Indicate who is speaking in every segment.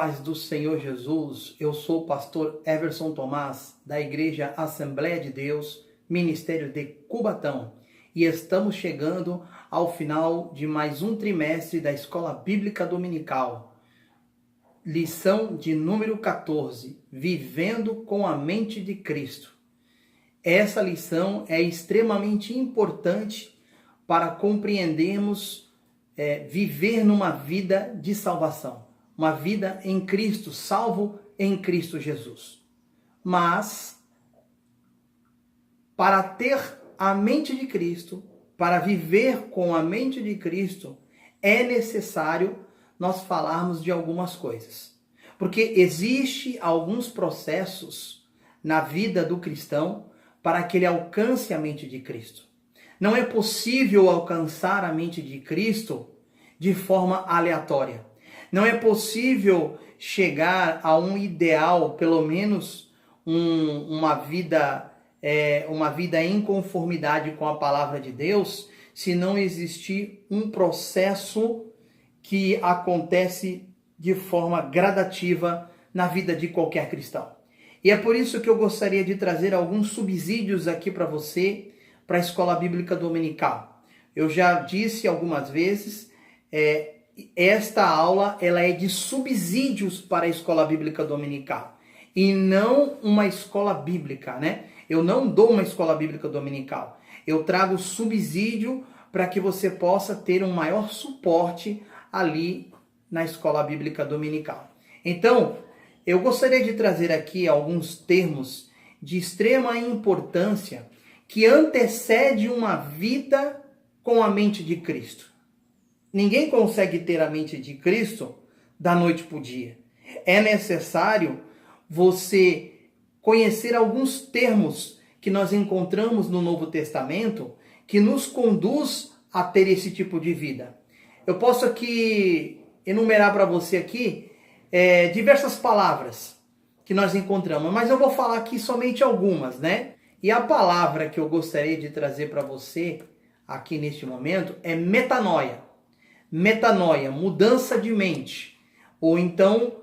Speaker 1: paz do Senhor Jesus. Eu sou o pastor Everson Tomás, da Igreja Assembleia de Deus, Ministério de Cubatão. E estamos chegando ao final de mais um trimestre da Escola Bíblica Dominical. Lição de número 14, Vivendo com a Mente de Cristo. Essa lição é extremamente importante para compreendermos viver numa vida de salvação. Uma vida em Cristo, salvo em Cristo Jesus. Mas, para ter a mente de Cristo, para viver com a mente de Cristo, é necessário nós falarmos de algumas coisas. Porque existe alguns processos na vida do cristão para que ele alcance a mente de Cristo. Não é possível alcançar a mente de Cristo de forma aleatória. Não é possível chegar a um ideal, pelo menos uma vida em conformidade com a palavra de Deus, se não existir um processo que acontece de forma gradativa na vida de qualquer cristão. E é por isso que eu gostaria de trazer alguns subsídios aqui para você, para a Escola Bíblica Dominical. Eu já disse algumas vezes, esta aula ela é de subsídios para a Escola Bíblica Dominical e não uma escola bíblica, né? Eu não dou uma Escola Bíblica Dominical. Eu trago subsídio para que você possa ter um maior suporte ali na Escola Bíblica Dominical. Então, eu gostaria de trazer aqui alguns termos de extrema importância que antecede uma vida com a mente de Cristo. Ninguém consegue ter a mente de Cristo da noite para o dia. É necessário você conhecer alguns termos que nós encontramos no Novo Testamento que nos conduz a ter esse tipo de vida. Eu posso aqui enumerar para você aqui diversas palavras que nós encontramos, mas eu vou falar aqui somente algumas, né? E a palavra que eu gostaria de trazer para você aqui neste momento é metanoia. Metanoia, mudança de mente. Ou então,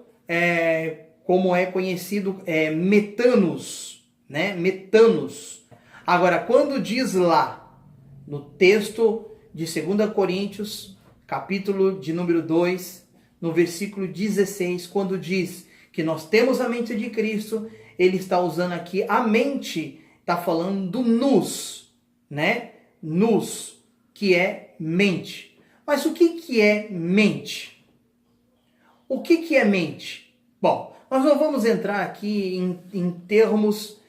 Speaker 1: como é conhecido, metanos, né? Metanos. Agora, quando diz lá, no texto de 2 Coríntios, capítulo de número 2, no versículo 16, quando diz que nós temos a mente de Cristo, ele está usando aqui a mente, está falando do nous, né? Nous, que é mente. Mas o que é mente? O que é mente? Bom, nós não vamos entrar aqui em termos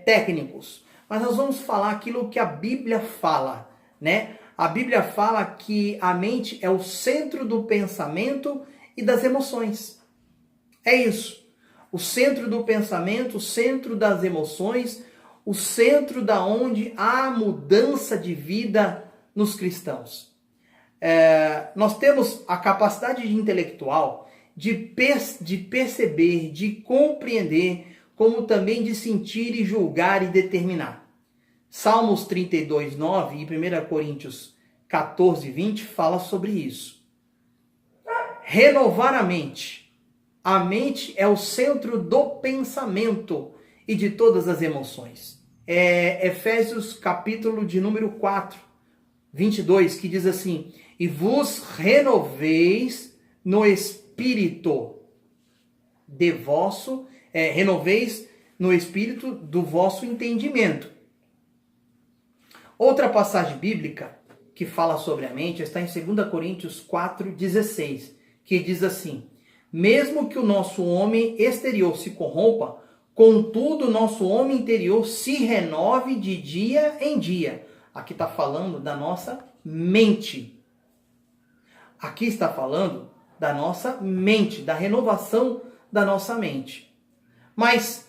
Speaker 1: técnicos, mas nós vamos falar aquilo que a Bíblia fala, né? A Bíblia fala que a mente é o centro do pensamento e das emoções. É isso. O centro do pensamento, o centro das emoções, o centro da onde há mudança de vida nos cristãos. Nós temos a capacidade intelectual de perceber, de compreender, como também de sentir e julgar e determinar. Salmos 32, 9 e 1 Coríntios 14, 20 fala sobre isso. Renovar a mente. A mente é o centro do pensamento e de todas as emoções. Efésios capítulo de número 4, 22, que diz assim: e vos renoveis no espírito de vosso, renoveis no espírito do vosso entendimento. Outra passagem bíblica que fala sobre a mente está em 2 Coríntios 4, 16, que diz assim: mesmo que o nosso homem exterior se corrompa, contudo o nosso homem interior se renove de dia em dia. Aqui está falando da nossa mente. Aqui está falando da nossa mente, da renovação da nossa mente. Mas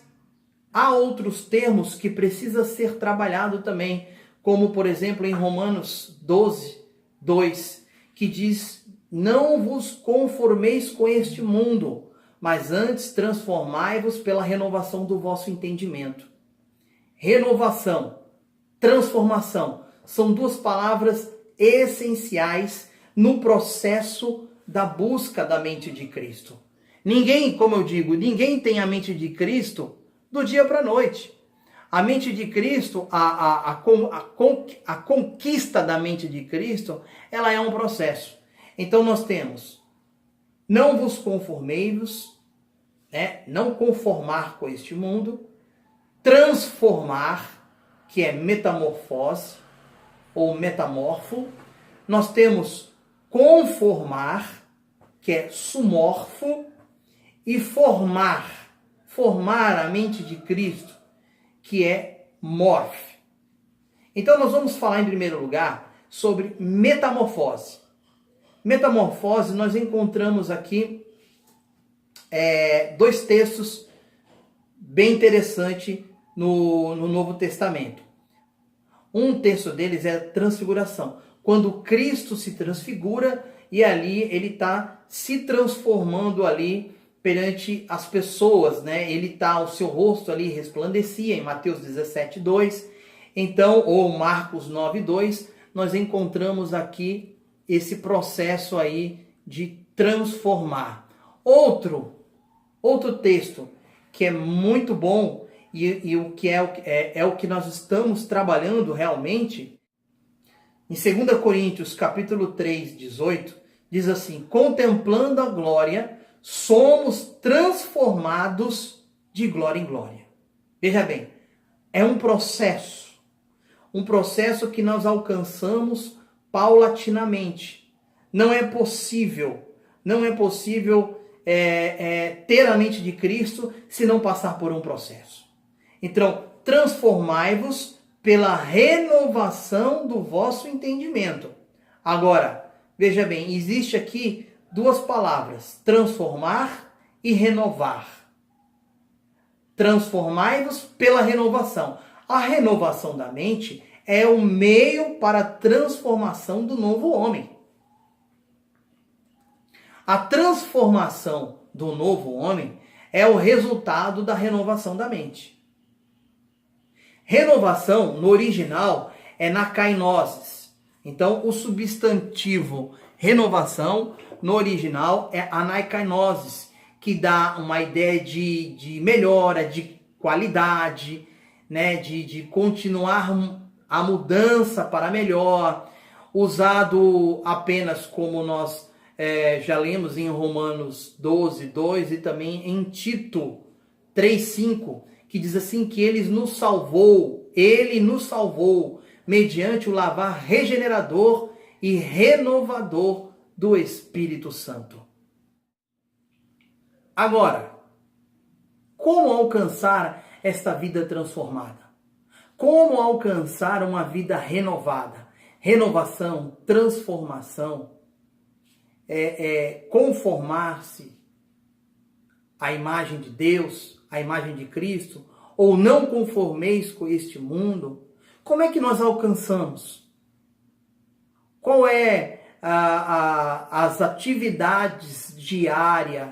Speaker 1: há outros termos que precisa ser trabalhado também, como por exemplo em Romanos 12, 2, que diz: não vos conformeis com este mundo, mas antes transformai-vos pela renovação do vosso entendimento. Renovação, transformação, são duas palavras essenciais no processo da busca da mente de Cristo. Ninguém, como eu digo, ninguém tem a mente de Cristo do dia para a noite. A mente de Cristo, a conquista da mente de Cristo, ela é um processo. Então nós temos, não vos conformei-vos, né? Não conformar com este mundo, transformar, que é metamorfose ou metamorfo. Nós temos conformar, que é sumorfo, e formar a mente de Cristo, que é morfe. Então nós vamos falar em primeiro lugar sobre metamorfose. Metamorfose, nós encontramos aqui dois textos bem interessantes no Novo Testamento. Um texto deles é a transfiguração, quando Cristo se transfigura e ali ele está se transformando ali perante as pessoas, né? Ele tá, o seu rosto ali resplandecia, em Mateus 17:2. Então, ou Marcos 9:2, nós encontramos aqui esse processo aí de transformar. Outro texto que é muito bom e o que é o que nós estamos trabalhando realmente, em 2 Coríntios capítulo 3:18, diz assim: contemplando a glória, somos transformados de glória em glória. Veja bem, é um processo que nós alcançamos paulatinamente. Não é possível ter a mente de Cristo se não passar por um processo. Então, transformai-vos pela renovação do vosso entendimento. Agora, veja bem, existe aqui duas palavras, transformar e renovar. Transformai-vos pela renovação. A renovação da mente é o meio para a transformação do novo homem. A transformação do novo homem é o resultado da renovação da mente. Renovação, no original, é na kainosis. Então, o substantivo renovação, no original, é anaikainosis, que dá uma ideia de melhora, de qualidade, né? de continuar a mudança para melhor, usado apenas como nós já lemos em Romanos 12:2 e também em Tito 3:5, que diz assim que ele nos salvou mediante o lavar regenerador e renovador do Espírito Santo. Agora, como alcançar esta vida transformada? Como alcançar uma vida renovada? Renovação, transformação, conformar-se à imagem de Deus, à imagem de Cristo, ou não conformeis com este mundo. Como é que nós alcançamos? Qual é as atividades diárias,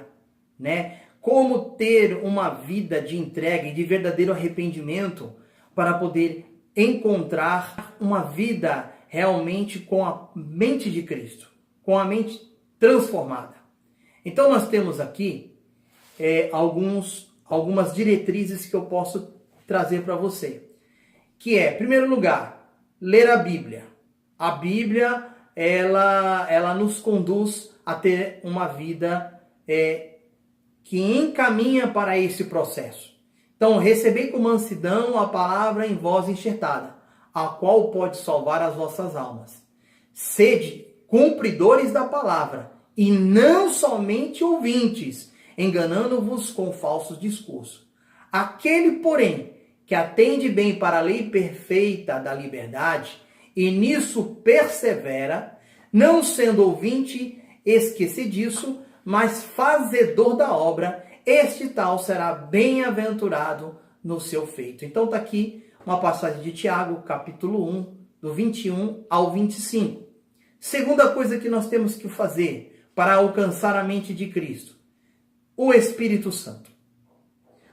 Speaker 1: né? Como ter uma vida de entrega e de verdadeiro arrependimento para poder encontrar uma vida realmente com a mente de Cristo, com a mente transformada. Então nós temos aqui algumas diretrizes que eu posso trazer para você, que é, em primeiro lugar, ler a Bíblia. A Bíblia, ela nos conduz a ter uma vida que encaminha para esse processo. Então, recebei com mansidão a palavra em vós enxertada, a qual pode salvar as vossas almas. Sede cumpridores da palavra, e não somente ouvintes, enganando-vos com falsos discursos. Aquele, porém, que atende bem para a lei perfeita da liberdade, e nisso persevera, não sendo ouvinte esquecediço, mas fazedor da obra, este tal será bem-aventurado no seu feito. Então está aqui uma passagem de Tiago, capítulo 1, do 21 ao 25. Segunda coisa que nós temos que fazer para alcançar a mente de Cristo: o Espírito Santo.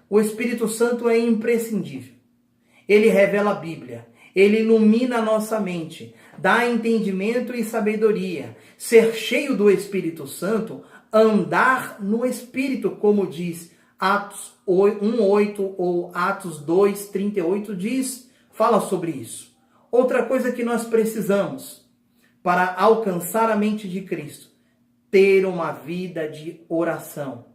Speaker 1: O Espírito Santo é imprescindível. Ele revela a Bíblia, ele ilumina a nossa mente, dá entendimento e sabedoria. Ser cheio do Espírito Santo andar no Espírito, como diz Atos 1:8 ou Atos 2:38 diz, fala sobre isso. Outra coisa que nós precisamos para alcançar a mente de Cristo, ter uma vida de oração.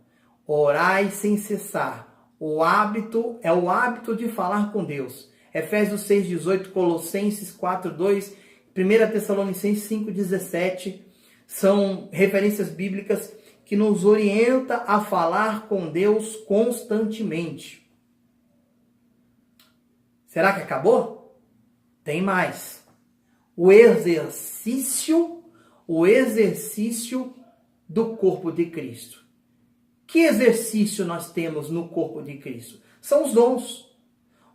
Speaker 1: Orai sem cessar. O hábito é o hábito de falar com Deus. Efésios 6:18, Colossenses 4:2, 1 Tessalonicenses 5:17 são referências bíblicas que nos orienta a falar com Deus constantemente. Será que acabou? Tem mais. O exercício do corpo de Cristo. Que exercício nós temos no corpo de Cristo? São os dons.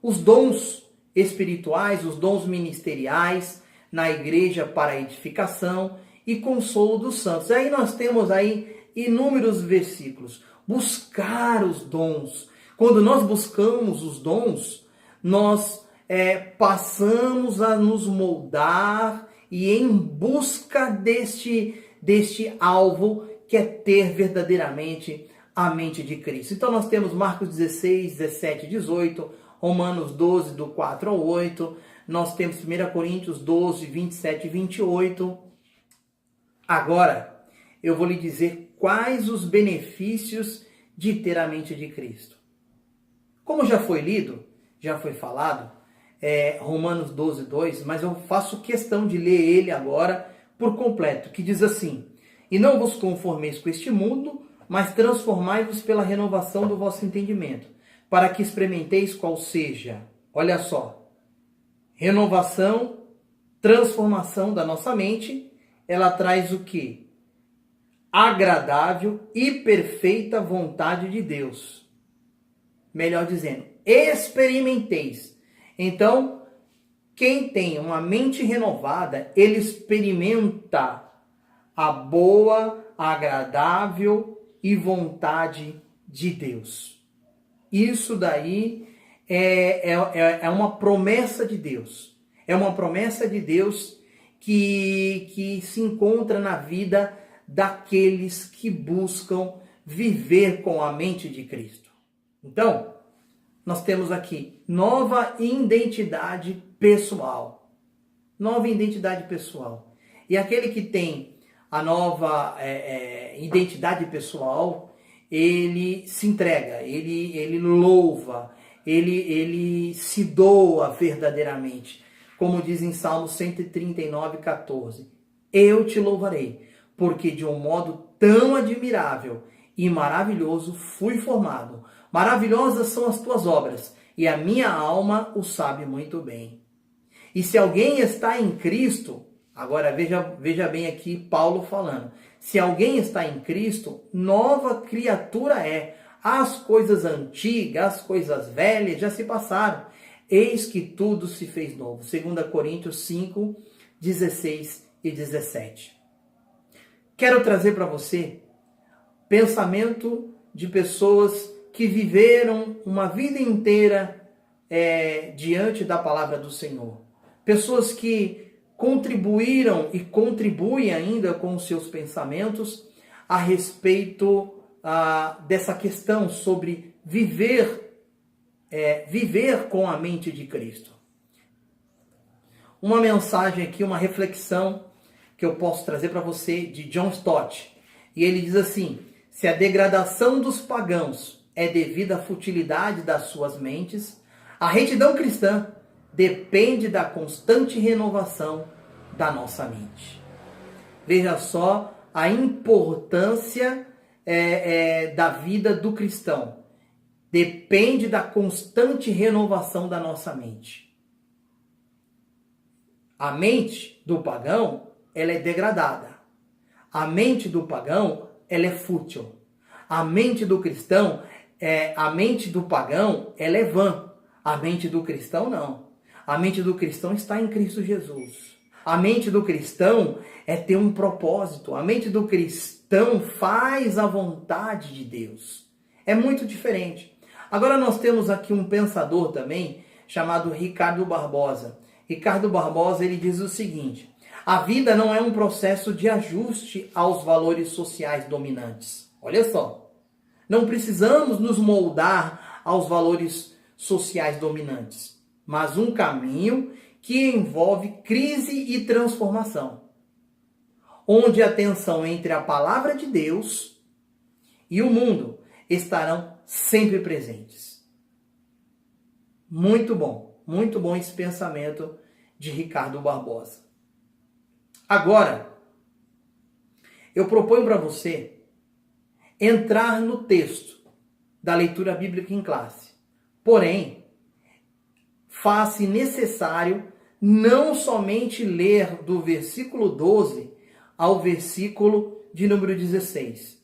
Speaker 1: Os dons espirituais, os dons ministeriais na igreja para edificação e consolo dos santos. Aí nós temos aí inúmeros versículos. Buscar os dons. Quando nós buscamos os dons, nós passamos a nos moldar e em busca deste alvo que é ter verdadeiramente a mente de Cristo. Então nós temos Marcos 16, 17, 18, Romanos 12, do 4 ao 8, nós temos 1 Coríntios 12, 27 e 28. Agora, eu vou lhe dizer quais os benefícios de ter a mente de Cristo. Como já foi lido, já foi falado, Romanos 12, 2, mas eu faço questão de ler ele agora por completo, que diz assim: e não vos conformeis com este mundo, mas transformai-vos pela renovação do vosso entendimento, para que experimenteis qual seja, olha só, renovação, transformação da nossa mente, ela traz o quê? Agradável e perfeita vontade de Deus. Melhor dizendo, experimenteis. Então, quem tem uma mente renovada, ele experimenta a boa, agradável e vontade de Deus. Isso daí é uma promessa de Deus. É uma promessa de Deus que se encontra na vida daqueles que buscam viver com a mente de Cristo. Então, nós temos aqui nova identidade pessoal. Nova identidade pessoal. E aquele que tem a nova identidade pessoal, ele se entrega, ele louva, ele se doa verdadeiramente. Como diz em Salmo 139, 14. Eu te louvarei, porque de um modo tão admirável e maravilhoso fui formado. Maravilhosas são as tuas obras, e a minha alma o sabe muito bem. E se alguém está em Cristo, agora veja bem aqui Paulo falando, se alguém está em Cristo, nova criatura é. As coisas antigas, as coisas velhas já se passaram. Eis que tudo se fez novo. 2 Coríntios 5, 16 e 17. Quero trazer para você pensamento de pessoas que viveram uma vida inteira diante da palavra do Senhor. Pessoas que contribuíram e contribuem ainda com os seus pensamentos a respeito dessa questão sobre viver com a mente de Cristo. Uma mensagem aqui, uma reflexão que eu posso trazer para você de John Stott. E ele diz assim: se a degradação dos pagãos é devida à futilidade das suas mentes, a retidão cristã depende da constante renovação da nossa mente. Veja só a importância da vida do cristão. Depende da constante renovação da nossa mente. A mente do pagão, ela é degradada. A mente do pagão, ela é fútil. A mente do cristão, a mente do pagão, ela é vã. A mente do cristão, não. A mente do cristão está em Cristo Jesus. A mente do cristão ter um propósito. A mente do cristão faz a vontade de Deus. É muito diferente. Agora nós temos aqui um pensador também, chamado Ricardo Barbosa. Ricardo Barbosa, ele diz o seguinte: A vida não é um processo de ajuste aos valores sociais dominantes. Olha só. Não precisamos nos moldar aos valores sociais dominantes, mas um caminho que envolve crise e transformação, onde a tensão entre a palavra de Deus e o mundo estarão sempre presentes. Muito bom esse pensamento de Ricardo Barbosa. Agora, eu proponho para você entrar no texto da leitura bíblica em classe. Porém, faz-se necessário não somente ler do versículo 12 ao versículo de número 16.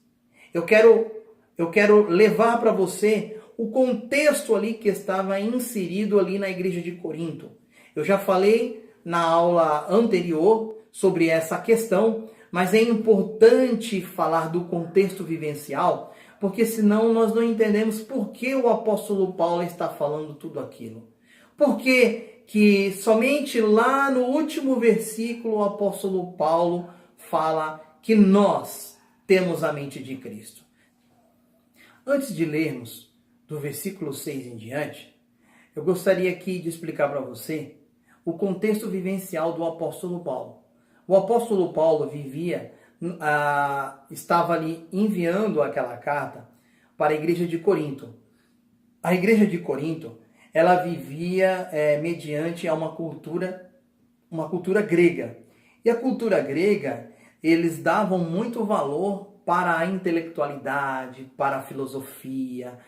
Speaker 1: Eu quero levar para você o contexto ali que estava inserido ali na igreja de Corinto. Eu já falei na aula anterior sobre essa questão, mas é importante falar do contexto vivencial, porque senão nós não entendemos por que o apóstolo Paulo está falando tudo aquilo. Por que somente lá no último versículo o apóstolo Paulo fala que nós temos a mente de Cristo. Antes de lermos do versículo 6 em diante, eu gostaria aqui de explicar para você o contexto vivencial do apóstolo Paulo. O apóstolo Paulo estava ali enviando aquela carta para a igreja de Corinto. A igreja de Corinto, ela vivia mediante a uma cultura grega. E a cultura grega, eles davam muito valor para a intelectualidade, para a filosofia,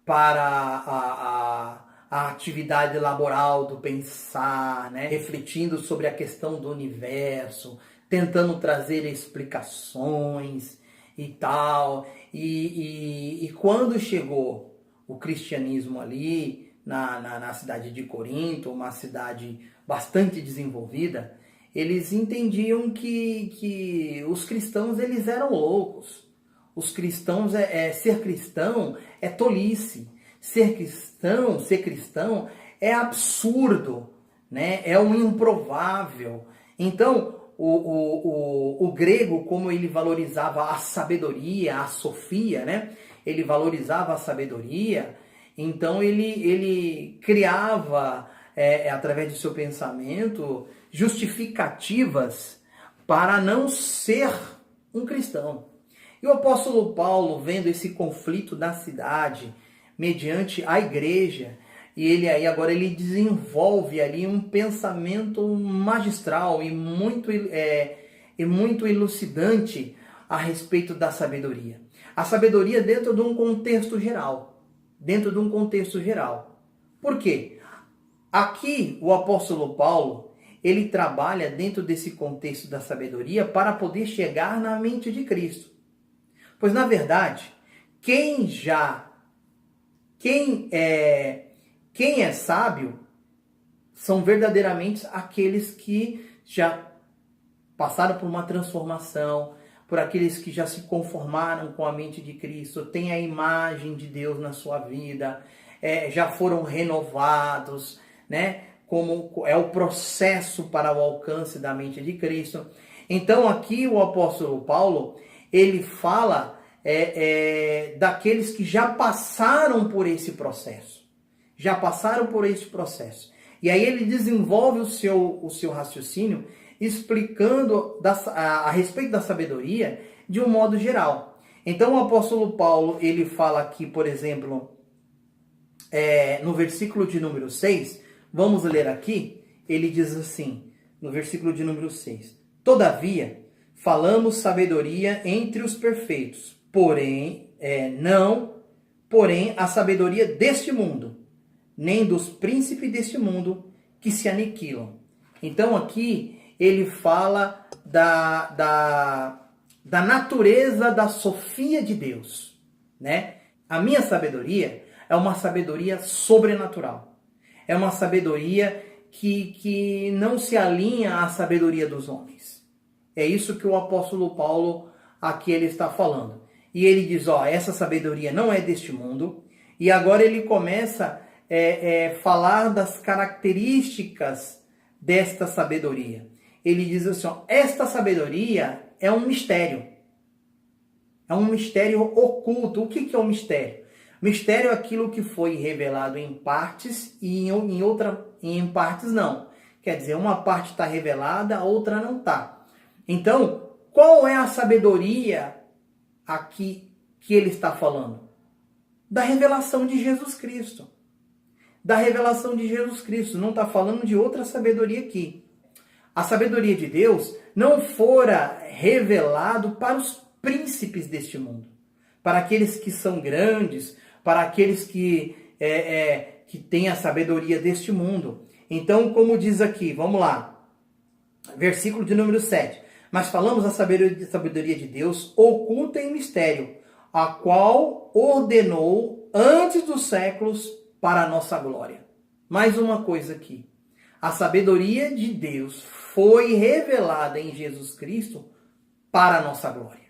Speaker 1: para a atividade laboral do pensar, né? Refletindo sobre a questão do universo, tentando trazer explicações e tal. E quando chegou o cristianismo ali na cidade de Corinto, uma cidade bastante desenvolvida, eles entendiam que os cristãos eles eram loucos. Os cristãos, ser cristão é tolice. Ser cristão é absurdo, né? É um improvável. Então, o grego, como ele valorizava a sabedoria, a sofia, né? Ele valorizava a sabedoria, então ele criava, através do seu pensamento, justificativas para não ser um cristão. E o apóstolo Paulo, vendo esse conflito na cidade, mediante a igreja, e ele desenvolve ali um pensamento magistral e muito elucidante a respeito da sabedoria. A sabedoria dentro de um contexto geral. Por quê? Aqui o apóstolo Paulo, ele trabalha dentro desse contexto da sabedoria para poder chegar na mente de Cristo. Pois, na verdade, quem é sábio são verdadeiramente aqueles que já passaram por uma transformação, por aqueles que já se conformaram com a mente de Cristo, têm a imagem de Deus na sua vida, já foram renovados, né? Como é o processo para o alcance da mente de Cristo. Então aqui o apóstolo Paulo, ele fala daqueles que já passaram por esse processo. E aí ele desenvolve o seu raciocínio explicando a respeito da sabedoria de um modo geral. Então o apóstolo Paulo, ele fala aqui, por exemplo, no versículo de número 6, vamos ler aqui, ele diz assim, no versículo de número 6, todavia, falamos sabedoria entre os perfeitos, porém a sabedoria deste mundo, nem dos príncipes deste mundo que se aniquilam. Então aqui ele fala da natureza da sofia de Deus, né? A minha sabedoria é uma sabedoria sobrenatural. É uma sabedoria que não se alinha à sabedoria dos homens. É isso que o apóstolo Paulo aqui ele está falando. E ele diz, essa sabedoria não é deste mundo. E agora ele começa a falar das características desta sabedoria. ele diz assim, ó, esta sabedoria é um mistério. É um mistério oculto. O que é um mistério? Mistério é aquilo que foi revelado em partes e em partes não. Quer dizer, uma parte está revelada, a outra não está. Então, qual é a sabedoria aqui que ele está falando? Da revelação de Jesus Cristo. Da revelação de Jesus Cristo. Não está falando de outra sabedoria aqui. A sabedoria de Deus não fora revelado para os príncipes deste mundo. Para aqueles que são grandes, para aqueles que têm a sabedoria deste mundo. Então, como diz aqui, vamos lá. Versículo de número 7. Mas falamos a sabedoria de Deus oculta em mistério, a qual ordenou antes dos séculos para a nossa glória. Mais uma coisa aqui. A sabedoria de Deus foi revelada em Jesus Cristo para a nossa glória.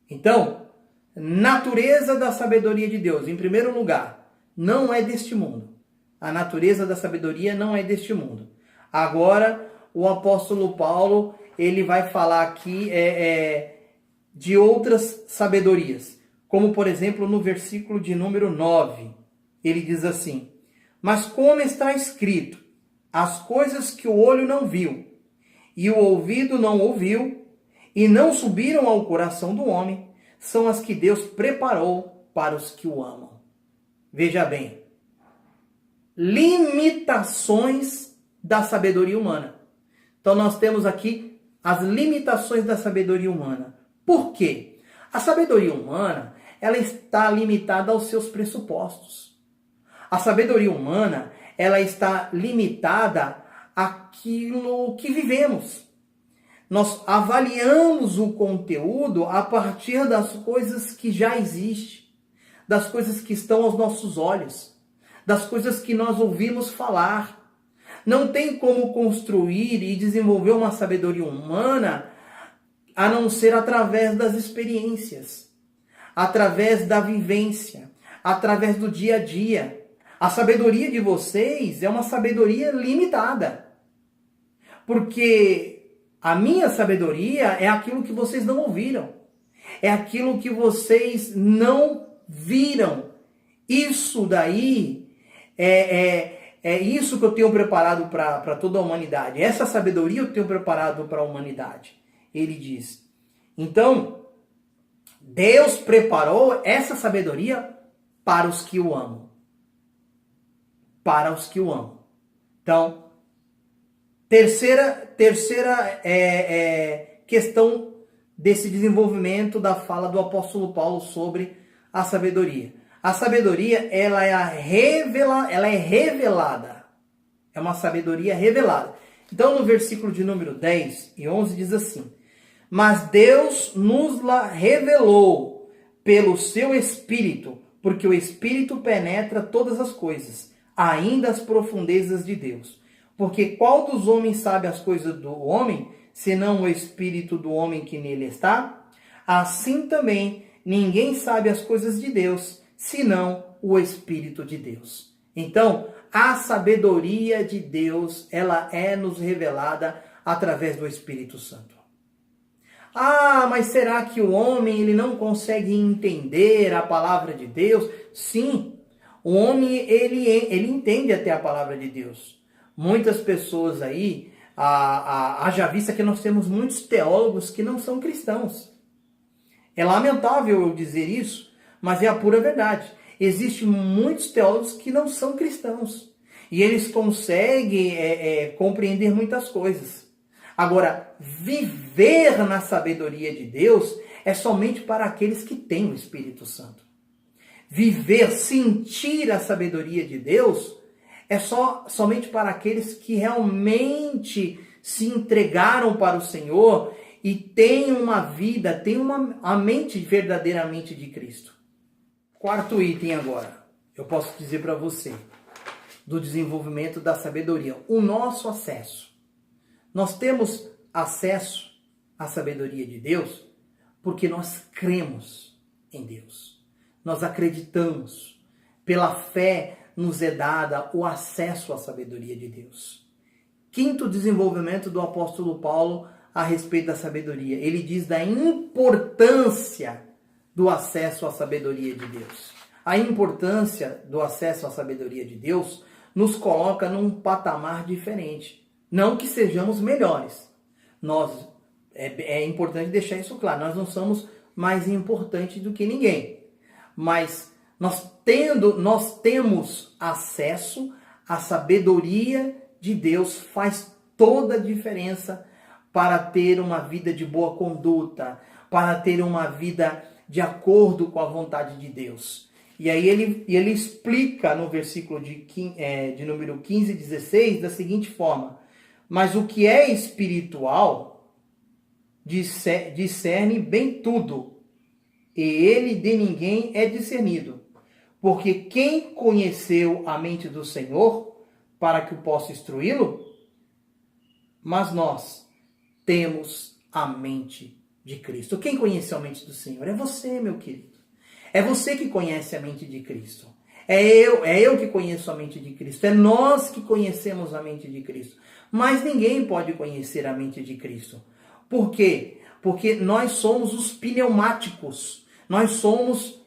Speaker 1: Então, natureza da sabedoria de Deus, em primeiro lugar, não é deste mundo. A natureza da sabedoria não é deste mundo. Agora, o apóstolo Paulo, ele vai falar aqui de outras sabedorias. Como, por exemplo, no versículo de número 9, ele diz assim, mas como está escrito, as coisas que o olho não viu, e o ouvido não ouviu, e não subiram ao coração do homem, são as que Deus preparou para os que o amam. Veja bem, limitações da sabedoria humana. Então nós temos aqui as limitações da sabedoria humana. Por quê? A sabedoria humana, ela está limitada aos seus pressupostos. A sabedoria humana, ela está limitada àquilo que vivemos. Nós avaliamos o conteúdo a partir das coisas que já existem, das coisas que estão aos nossos olhos, das coisas que nós ouvimos falar. Não tem como construir e desenvolver uma sabedoria humana a não ser através das experiências, através da vivência, através do dia a dia. A sabedoria de vocês é uma sabedoria limitada. Porque a minha sabedoria é aquilo que vocês não ouviram. É aquilo que vocês não viram. Isso daí é isso que eu tenho preparado para toda a humanidade. Essa sabedoria eu tenho preparado para a humanidade. Ele diz. Então, Deus preparou essa sabedoria para os que o amam. Para os que o amam. Então, terceira questão desse desenvolvimento da fala do apóstolo Paulo sobre a sabedoria. A sabedoria, ela é revelada. É uma sabedoria revelada. Então, no versículo de número 10 e 11 diz assim, mas Deus nos la revelou pelo seu Espírito, porque o Espírito penetra todas as coisas, ainda as profundezas de Deus. Porque qual dos homens sabe as coisas do homem, senão o Espírito do homem que nele está? Assim também, ninguém sabe as coisas de Deus, senão o Espírito de Deus. Então, a sabedoria de Deus, ela é nos revelada através do Espírito Santo. Ah, mas será que o homem ele não consegue entender a palavra de Deus? Sim, o homem ele entende até a palavra de Deus. Muitas pessoas aí, haja vista que nós temos muitos teólogos que não são cristãos. É lamentável eu dizer isso, mas é a pura verdade. Existem muitos teólogos que não são cristãos. E eles conseguem compreender muitas coisas. Agora, viver na sabedoria de Deus é somente para aqueles que têm o Espírito Santo. Viver, sentir a sabedoria de Deus é somente para aqueles que realmente se entregaram para o Senhor e têm uma vida, têm a mente verdadeiramente de Cristo. Quarto item agora, eu posso dizer para você, do desenvolvimento da sabedoria, o nosso acesso. Nós temos acesso à sabedoria de Deus porque nós cremos em Deus. Nós acreditamos. Pela fé nos é dada o acesso à sabedoria de Deus. Quinto desenvolvimento do apóstolo Paulo a respeito da sabedoria. Ele diz da importância do acesso à sabedoria de Deus. A importância do acesso à sabedoria de Deus nos coloca num patamar diferente. Não que sejamos melhores. É importante deixar isso claro. Nós não somos mais importantes do que ninguém. Mas nós temos acesso à sabedoria de Deus, faz toda a diferença para ter uma vida de boa conduta, para ter uma vida de acordo com a vontade de Deus. E aí ele explica no versículo de número 15 e 16 da seguinte forma: mas o que é espiritual discerne bem tudo, e ele de ninguém é discernido. Porque quem conheceu a mente do Senhor para que o possa instruí-lo? Mas nós temos a mente de Cristo. Quem conheceu a mente do Senhor? É você, meu querido. É você que conhece a mente de Cristo. É eu que conheço a mente de Cristo. É nós que conhecemos a mente de Cristo. Mas ninguém pode conhecer a mente de Cristo. Por quê? Porque nós somos os pneumáticos. Nós somos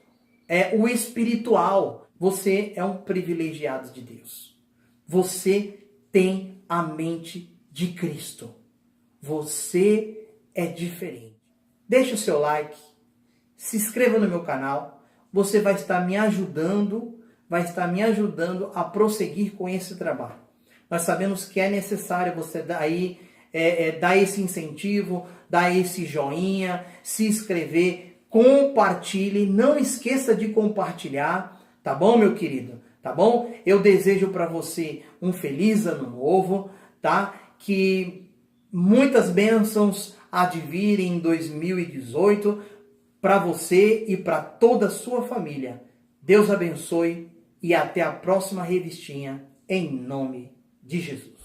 Speaker 1: o espiritual. Você é um privilegiado de Deus. Você tem a mente de Cristo. Você é diferente. Deixe o seu like, se inscreva no meu canal. Você vai estar me ajudando a prosseguir com esse trabalho. Nós sabemos que é necessário você dar esse incentivo, dar esse joinha, se inscrever, compartilhe. Não esqueça de compartilhar, tá bom, meu querido? Tá bom? Eu desejo para você um feliz ano novo, tá? Que muitas bênçãos advirem em 2018 para você e para toda a sua família. Deus abençoe e até a próxima revistinha, em nome de Jesus.